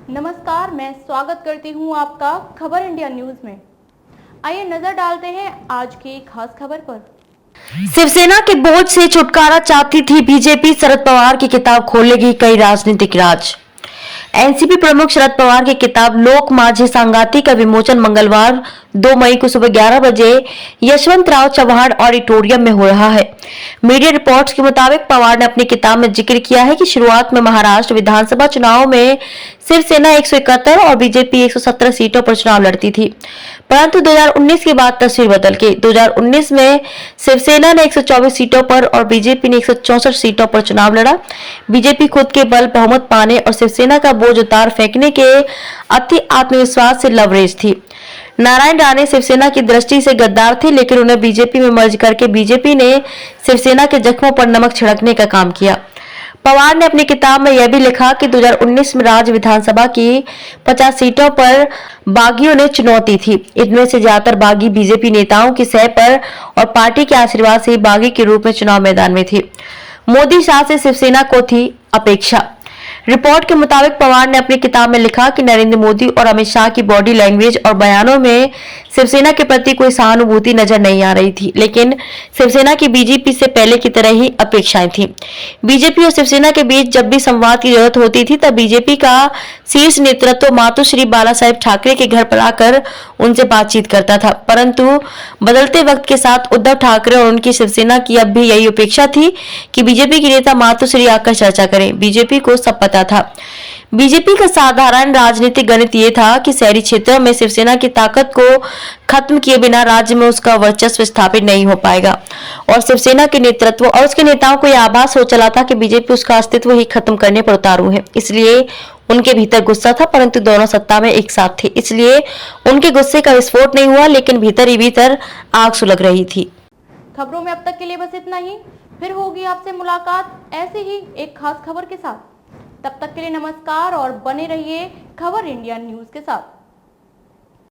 नमस्कार, मैं स्वागत करती हूं आपका खबर इंडिया न्यूज में। आइए नजर डालते हैं आज की खास खबर पर। शिवसेना के बोझ से छुटकारा चाहती थी बीजेपी, शरद पवार की किताब खोलेगी कई राजनीतिक राज। एनसीपी प्रमुख शरद पवार की किताब लोक माझी संगाति का विमोचन मंगलवार 2 मई को सुबह 11 बजे यशवंतराव चव्हाण ऑडिटोरियम में हो रहा है। मीडिया रिपोर्ट्स के मुताबिक पवार ने अपनी किताब में जिक्र किया है कि शुरुआत में महाराष्ट्र विधानसभा चुनाव में शिवसेना 171 और बीजेपी 117 सीटों पर चुनाव लड़ती थी, परंतु 2019 के बाद तस्वीर बदल गई। 2019 में शिवसेना ने 124 सीटों पर और बीजेपी ने 164 सीटों पर चुनाव लड़ा। बीजेपी खुद के बल बहुमत पाने और शिवसेना का बोझ उतार फेंकने के अति आत्मविश्वास से लवरेज थी। नारायण राणे शिवसेना की दृष्टि से गद्दार थे, लेकिन उन्हें बीजेपी में मर्ज करके बीजेपी ने शिवसेना के जख्मों पर नमक छिड़कने का काम किया। पवार ने अपनी किताब में यह भी लिखा कि 2019 में राज्य विधानसभा की 50 सीटों पर बागियों ने चुनौती थी। इनमें से ज्यादातर बागी बीजेपी नेताओं की सह पर और पार्टी के आशीर्वाद से बागी के रूप में चुनाव मैदान में थे। मोदी शाह से शिवसेना को थी अपेक्षा। रिपोर्ट के मुताबिक पवार ने अपनी किताब में लिखा कि नरेंद्र मोदी और अमित शाह की बॉडी लैंग्वेज और बयानों में शिवसेना के प्रति कोई सहानुभूति नजर नहीं आ रही थी, लेकिन शिवसेना की बीजेपी से पहले की तरह ही अपेक्षाएं थी। बीजेपी और शिवसेना के बीच जब भी संवाद की जरूरत होती थी तब बीजेपी का शीर्ष नेतृत्व मातोश्री बाला साहेब ठाकरे के घर पर आकर उनसे बातचीत करता था, परंतु बदलते वक्त के साथ उद्धव ठाकरे और उनकी शिवसेना की अब भी यही अपेक्षा थी कि बीजेपी के नेता मातोश्री आकर चर्चा करें। बीजेपी को सब पता था। बीजेपी का साधारण राजनीतिक गणित ये था कि शहरी क्षेत्रों में शिवसेना की ताकत को खत्म किए बिना राज्य में उसका वर्चस्व स्थापित नहीं हो पाएगा और शिवसेना के नेतृत्व और उसके नेताओं को यह आभास हो चला था कि बीजेपी उसका अस्तित्व ही खत्म करने पर उतारू है। इसलिए उनके भीतर गुस्सा था, परंतु दोनों सत्ता में एक साथ थे, इसलिए उनके गुस्से का विस्फोट नहीं हुआ, लेकिन भीतर ही भीतर आग सुलग रही थी। खबरों में अब तक के लिए बस इतना ही। फिर होगी आपसे मुलाकात ऐसे ही एक खास खबर के साथ। तब तक के लिए नमस्कार और बने रहिए खबर इंडिया न्यूज के साथ।